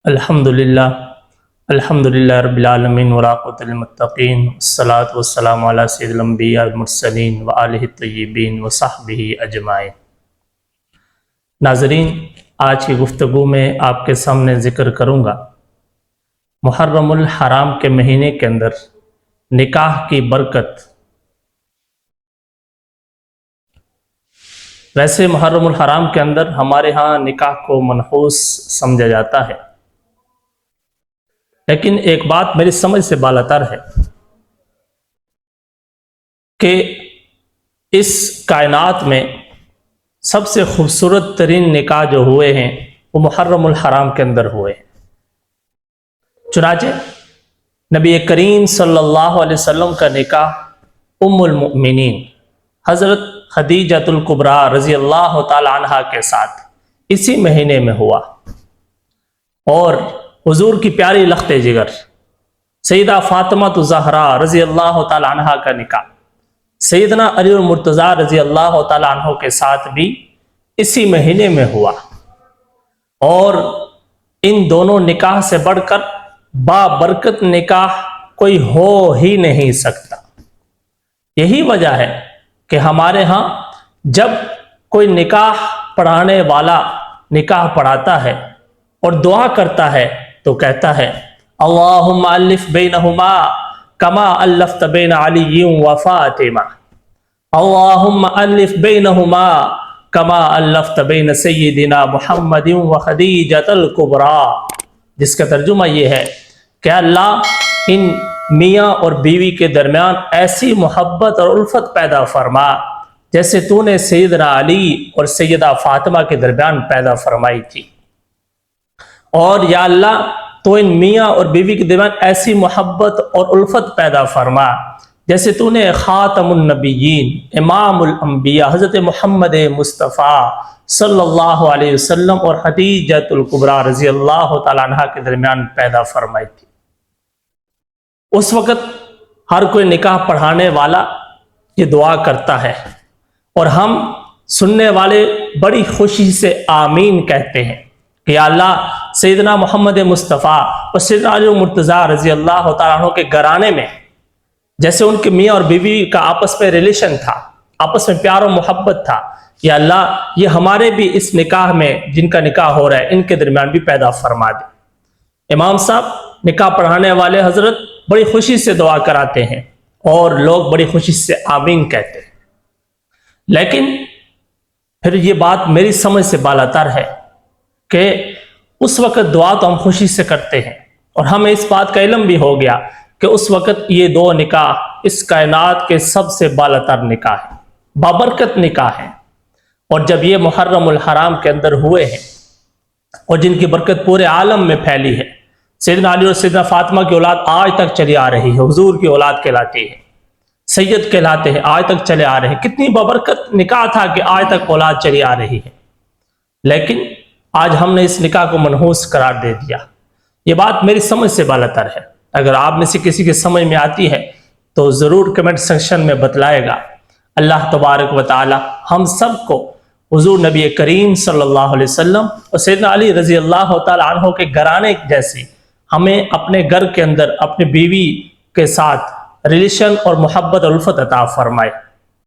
الحمدللہ الحمدللہ رب العالمین والعاقبۃ للمتقین والصلاۃ والسلام علی سید الانبیاء والمرسلین وآلہ الطیبین وصحبہ اجمعین۔ ناظرین، آج کی گفتگو میں آپ کے سامنے ذکر کروں گا محرم الحرام کے مہینے کے اندر نکاح کی برکت۔ ویسے محرم الحرام کے اندر ہمارے ہاں نکاح کو منحوس سمجھا جاتا ہے، لیکن ایک بات میری سمجھ سے بالاتر ہے کہ اس کائنات میں سب سے خوبصورت ترین نکاح جو ہوئے ہیں وہ محرم الحرام کے اندر ہوئے ہیں۔ چنانچہ نبی کریم صلی اللہ علیہ وسلم کا نکاح ام المؤمنین حضرت خدیجۃ الکبریٰ رضی اللہ تعالی عنہا کے ساتھ اسی مہینے میں ہوا، اور حضور کی پیاری لخت جگر سیدہ فاطمہ الزہراء رضی اللہ تعالی عنہا کا نکاح سیدنا علی المرتضیٰ رضی اللہ تعالی عنہ کے ساتھ بھی اسی مہینے میں ہوا، اور ان دونوں نکاح سے بڑھ کر بابرکت نکاح کوئی ہو ہی نہیں سکتا۔ یہی وجہ ہے کہ ہمارے ہاں جب کوئی نکاح پڑھانے والا نکاح پڑھاتا ہے اور دعا کرتا ہے تو کہتا ہے اللہم الف بینہما کما الفت بین علی و فاطمہ، اللہم الف بینہما کما الفت بین سیدنا محمد و خدیجۃ الکبریٰ، جس کا ترجمہ یہ ہے کہ اللہ ان میاں اور بیوی کے درمیان ایسی محبت اور الفت پیدا فرما جیسے تو نے سیدنا علی اور سیدہ فاطمہ کے درمیان پیدا فرمائی تھی، اور یا اللہ تو ان میاں اور بیوی کے درمیان ایسی محبت اور الفت پیدا فرما جیسے تو نے خاتم النبیین امام الانبیاء حضرت محمد مصطفیٰ صلی اللہ علیہ وسلم اور خدیجۃ الکبریٰ رضی اللہ تعالی عنہا کے درمیان پیدا فرمائی تھی۔ اس وقت ہر کوئی نکاح پڑھانے والا یہ دعا کرتا ہے، اور ہم سننے والے بڑی خوشی سے آمین کہتے ہیں کہ یا اللہ سیدنا محمد مصطفیٰ اور سیدنا علی المرتضیٰ رضی اللہ تعالیٰ عنہ کے گھرانے میں جیسے ان کے میاں اور بیوی کا آپس میں ریلیشن تھا، آپس میں پیار و محبت تھا، یا اللہ یہ ہمارے بھی اس نکاح میں جن کا نکاح ہو رہا ہے ان کے درمیان بھی پیدا فرما دے۔ امام صاحب نکاح پڑھانے والے حضرت بڑی خوشی سے دعا کراتے ہیں اور لوگ بڑی خوشی سے آمین کہتے ہیں، لیکن پھر یہ بات میری سمجھ سے بالاتر ہے کہ اس وقت دعا تو ہم خوشی سے کرتے ہیں، اور ہمیں اس بات کا علم بھی ہو گیا کہ اس وقت یہ دو نکاح اس کائنات کے سب سے بالاتر نکاح ہیں، بابرکت نکاح ہیں، اور جب یہ محرم الحرام کے اندر ہوئے ہیں اور جن کی برکت پورے عالم میں پھیلی ہے، سیدنا علی اور سیدنا فاطمہ کی اولاد آج تک چلی آ رہی ہے، حضور کی اولاد کہلاتی ہے، سید کہلاتے ہیں، آج تک چلے آ رہے ہیں۔ کتنی بابرکت نکاح تھا کہ آج تک اولاد چلی آ رہی ہے، لیکن آج ہم نے اس نکاح کو منحوس قرار دے دیا۔ یہ بات میری سمجھ سے بالاتر ہے، اگر آپ میں سے کسی کے سمجھ میں آتی ہے تو ضرور کمنٹ سیکشن میں بتلائے گا۔ اللہ تبارک و تعالی ہم سب کو حضور نبی کریم صلی اللہ علیہ وسلم اور سیدنا علی رضی اللہ تعالی عنہ کے گھرانے جیسے ہمیں اپنے گھر کے اندر اپنی بیوی کے ساتھ ریلیشن اور محبت اور الفت عطا فرمائے۔